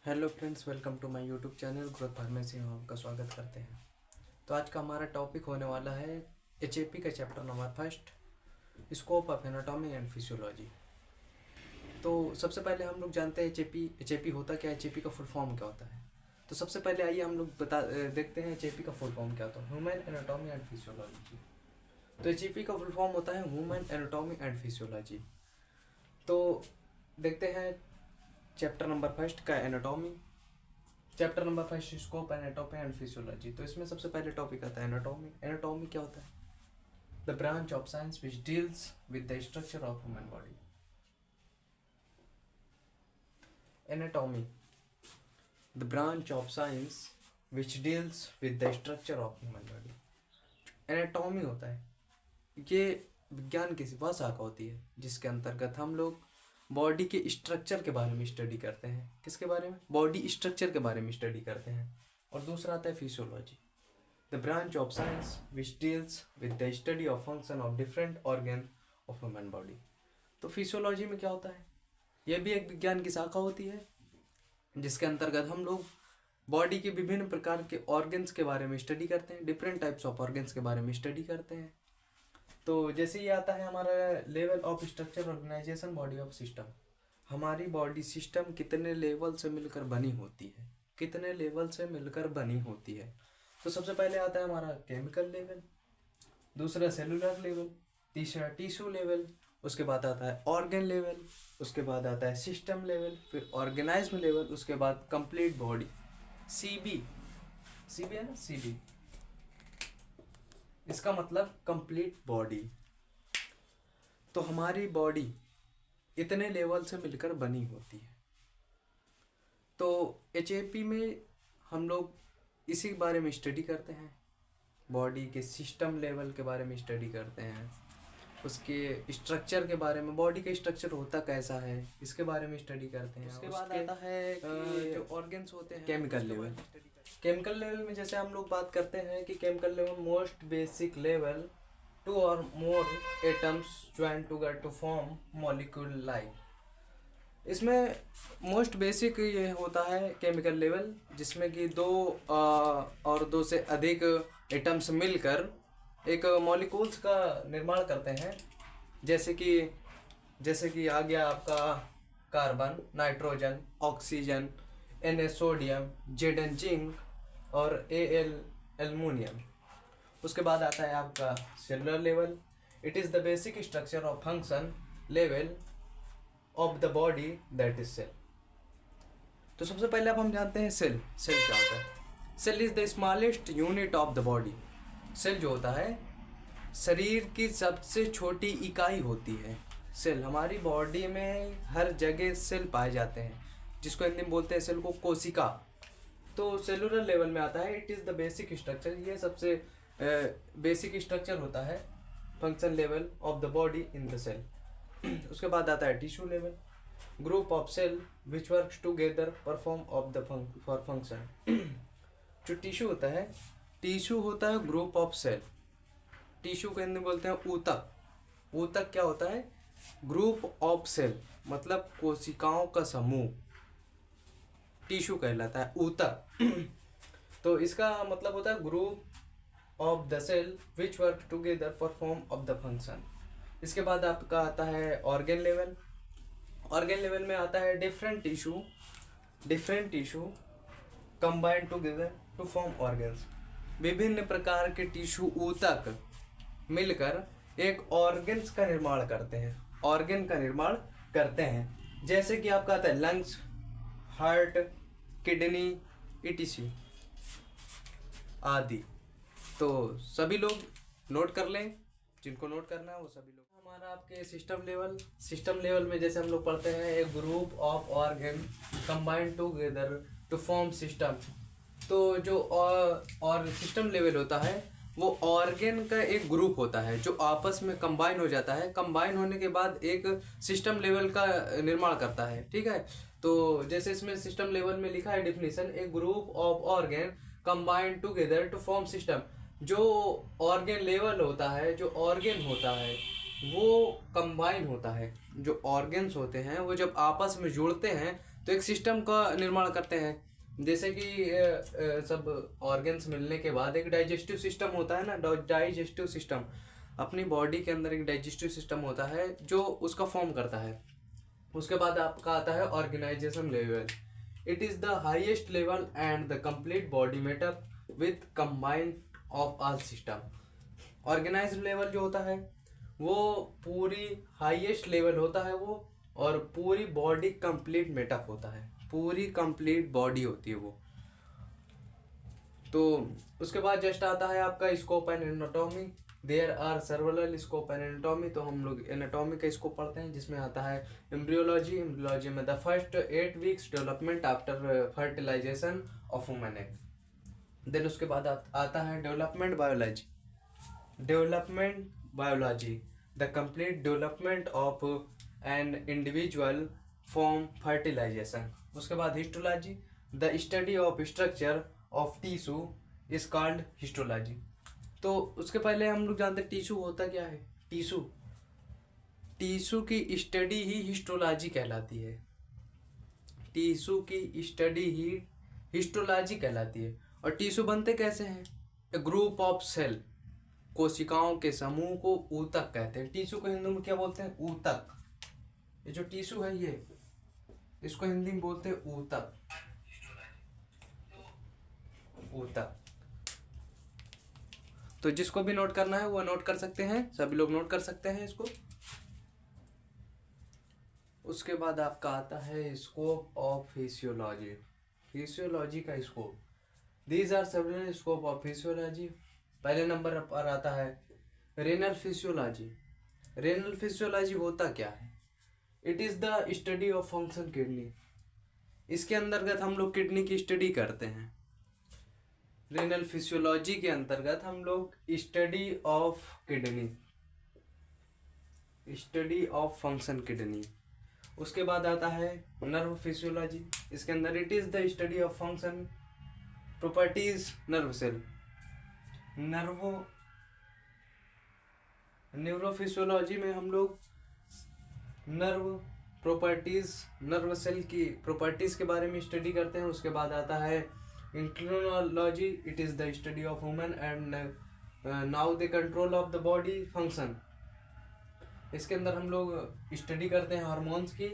Hello friends, welcome to my YouTube channel Growth Pharmacy में आपका स्वागत करते हैं। तो आज का हमारा टॉपिक होने वाला है एचएपी का chapter number first, scope of anatomy and physiology. तो सबसे पहले हम लोग जानते हैं एचएपी होता क्या है, एचएपी का फुल फॉर्म क्या होता है। तो सबसे पहले आइए हम लोग देखते हैं एचएपी का फुल फॉर्म क्या होता है, ह्यूमन एनाटॉमी एंड फिजियोलॉजी। तो एचएपी का फुल फॉर्म होता है ह्यूमन एनाटॉमी एंड फिजियोलॉजी। तो देखते हैं चैप्टर नंबर फर्स्ट का anatomy, chapter number first scope anatomy and physiology. तो इसमें सबसे पहले टॉपिक आता है एनाटॉमी। एनाटॉमी क्या होता है? The branch of science which deals with the structure of human body. Anatomy, the branch of science which deals with the structure of human body. Anatomy होता है, ये विज्ञान की वह शाखा होती है जिसके अंतर्गत हम लोग बॉडी के स्ट्रक्चर के बारे में स्टडी करते हैं। किसके बारे में? बॉडी स्ट्रक्चर के बारे में स्टडी करते हैं। और दूसरा आता है physiology, the branch of science which deals with the study of function of different organ of human body. तो फिजियोलॉजी में क्या होता है? यह भी एक विज्ञान की शाखा होती है जिसके अंतर्गत हम लोग बॉडी के विभिन्न प्रकार के ऑर्गन्स के बारे में स्टडी करते हैं, डिफरेंट टाइप्स ऑफ ऑर्गन्स के बारे में स्टडी करते हैं। तो जैसे ये आता है हमारा level of structure organisation body of system. हमारी बॉडी सिस्टम कितने लेवल से मिलकर बनी होती है, कितने लेवल से मिलकर बनी होती है। तो सबसे पहले आता है हमारा केमिकल लेवल, दूसरा सेलुलर लेवल, तीसरा टिश्यू लेवल, उसके बाद आता है ऑर्गन लेवल, उसके बाद आता है सिस्टम लेवल, फिर ऑर्गेनाइज्म लेवल, उसके बाद कंप्लीट बॉडी। सीबी, सीबी है ना, सीबी इसका मतलब कंप्लीट बॉडी। तो हमारी बॉडी इतने लेवल से मिलकर बनी होती है। तो एचएपी में हम लोग इसी के बारे में स्टडी करते हैं, बॉडी के सिस्टम लेवल के बारे में स्टडी करते हैं, उसके स्ट्रक्चर के बारे में, बॉडी का स्ट्रक्चर होता कैसा है इसके बारे में स्टडी करते हैं। उसके बाद आता है कि जो ऑर्गन्स होते हैं, केमिकल लेवल। केमिकल लेवल में जैसे हम लोग बात करते हैं कि chemical level most basic level, two or more atoms join together to form molecule like. इसमें मोस्ट बेसिक ये होता है केमिकल लेवल, जिसमें कि दो और दो से अधिक एटम्स मिलकर एक मॉलिक्यूल्स का निर्माण करते हैं। जैसे कि आ गया आपका carbon, nitrogen, oxygen, Na sodium, Zn zinc और Al एल्युमिनियम। उसके बाद आता है आपका cellular level. It is the basic structure of function level of the body, that is cell. तो सबसे पहले अब हम जानते हैं सेल। सेल क्या होता है? Cell is the smallest unit of the body. Cell जो होता है शरीर की सबसे छोटी इकाई होती है। सेल हमारी बॉडी में हर जगह सेल पाए जाते हैं, जिसको हिंदी में बोलते हैं सेल को कोशिका। तो सेलुलर लेवल में आता है, it is the basic structure. ये सबसे बेसिक स्ट्रक्चर होता है function level of the body in the cell. उसके बाद आता है tissue level, group of cell which works together perform of the for function. जो टिश्यू होता है, टिश्यू होता है ग्रुप ऑफ सेल। टिश्यू को हिंदी में बोलते हैं ऊतक। ऊतक क्या होता है? ग्रुप ऑफ सेल, मतलब कोशिकाओं का समूह, टिश्यू कहलाता है ऊतक। तो इसका मतलब होता है group of the cell which work together for form of the function. इसके बाद आपका आता है ऑर्गन लेवल। ऑर्गन लेवल में आता है different tissue combined together to form organs. विभिन्न प्रकार के टिश्यू ऊतक मिलकर एक ऑर्गन्स का निर्माण करते हैं, ऑर्गन का निर्माण करते हैं। जैसे कि आपका आता है लंग्स, हार्ट, किडनी, ईटीसी आदि। तो सभी लोग नोट कर लें, जिनको नोट करना है वो सभी लोग। हमारा आपके सिस्टम लेवल में जैसे हम लोग पढ़ते हैं एक group of organ combined together to form system. तो जो और सिस्टम लेवल होता है वो ऑर्गन का एक ग्रुप होता है जो आपस में कंबाइन हो जाता है। कंबाइन होने के बाद एक सिस्टम लेवल का निर्माण करता है, ठीक है। तो जैसे इसमें सिस्टम लेवल में लिखा है definition, a group of organ combined together to form system. जो ऑर्गन लेवल होता है, जो ऑर्गन होता है वो कंबाइन होता है। जो ऑर्गन्स होते हैं वो जब आपस में जुड़ते हैं तो एक सिस्टम का निर्माण करते हैं। जैसे कि सब ऑर्गन्स मिलने के बाद एक डाइजेस्टिव सिस्टम होता है ना, डाइजेस्टिव सिस्टम, अपनी बॉडी के अंदर एक डाइजेस्टिव सिस्टम होता है जो उसका फॉर्म करता है। उसके बाद आपका आता है organisation level. It is the highest level and the complete body made up with combined of all system. Organise level जो होता है वो पूरी हाईएस्ट लेवल होता है वो, और पूरी बॉडी कंप्लीट मेटअप होता है, पूरी कंप्लीट बॉडी होती है वो। तो उसके बाद जस्ट आता है आपका scope and anatomy. There are several scope and anatomy. तो हम लोग एनाटॉमी का स्कोप पढ़ते हैं, जिसमें आता है एम्ब्रियोलॉजी। एम्ब्रियोलॉजी में the first 8 weeks development after fertilisation of women egg. Then उसके बाद आता है development biology. Development biology the complete development of an individual from fertilisation. उसके बाद histology the study of structure of tissue is called histology. तो उसके पहले हम लोग जानते हैं टिश्यू होता क्या है। टिश्यू टिश्यू की स्टडी ही हिस्टोलॉजी कहलाती है। टिश्यू की स्टडी ही हिस्टोलॉजी कहलाती है। और टिश्यू बनते कैसे हैं? ए ग्रुप ऑफ सेल, कोशिकाओं के समूह को ऊतक कहते हैं। टिश्यू को हिंदी में क्या बोलते हैं? ऊतक। ये जो टिश्यू है ये, इसको हिंदी में बोलते हैं ऊतक। ऊतक। तो जिसको भी नोट करना है वो नोट कर सकते हैं, सभी लोग नोट कर सकते हैं इसको। उसके बाद आपका आता है स्कोप ऑफ फिजियोलॉजी। फिजियोलॉजी का scope, these are several scope of physiology. पहले नंबर पर आता है रेनल फिजियोलॉजी। रेनल फिजियोलॉजी होता क्या है? It is the study of function kidney. इसके अंतर्गत हम लोग किडनी की स्टडी करते हैं। रेनल फिजियोलॉजी के अंतर्गत हम लोग study of kidney, study of function kidney. उसके बाद आता है नर्व फिजियोलॉजी। इसके अंदर it is the study of function properties nerve cell. Neurophysiology में हम लोग नर्व प्रॉपर्टीज, नर्व सेल की प्रॉपर्टीज के बारे में स्टडी करते हैं। उसके बाद आता है endocrinology. It is the study of women and now the control of the body function. इसके अंदर हम लोग स्टडी करते हैं हार्मोन्स की,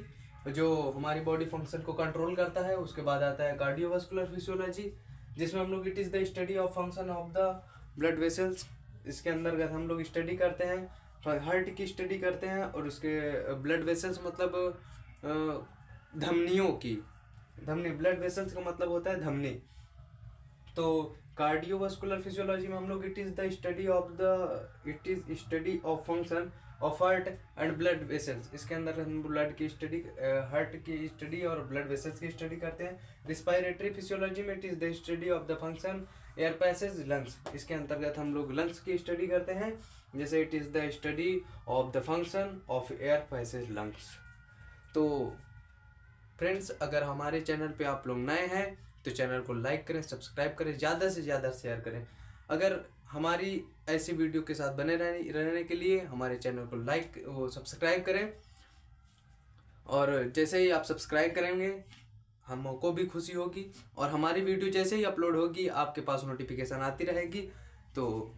जो हमारी बॉडी फंक्शन को कंट्रोल करता है। उसके बाद आता है कार्डियोवास्कुलर फिजियोलॉजी, जिसमें हम लोग it is the study of function of the blood vessels. इसके अंतर्गत हम लोग स्टडी करते हैं, हार्ट की स्टडी करते हैं, और उसके ब्लड वेसल्स मतलब धमनियों की। धमनी, ब्लड वेसल्स का मतलब होता है धमनी। तो कार्डियोवास्कुलर फिजियोलॉजी में हम लोग it is study of function of heart and blood vessels. इसके अंदर हम ब्लड की स्टडी, हार्ट की स्टडी और ब्लड वेसल्स की स्टडी करते हैं। रिस्पायरेटरी फिजियोलॉजी में it is the study of the function air passage lungs. इसके अंतर्गत हम लोग लंग्स की स्टडी करते हैं, जैसे it is the study of the function of air passage lungs. तो फ्रेंड्स, अगर हमारे चैनल पे आप लोग नए हैं तो चैनल को लाइक करें, सब्सक्राइब करें, ज़्यादा से ज़्यादा शेयर करें। अगर हमारी ऐसी वीडियो के साथ बने रहने के लिए हमारे चैनल को सब्सक्राइब करें। और जैसे ही आप सब्सक्राइब करेंगे हमको भी खुशी होगी, और हमारी वीडियो जैसे ही अपलोड होगी आपके पास नोटिफिकेशन आती रहेगी। तो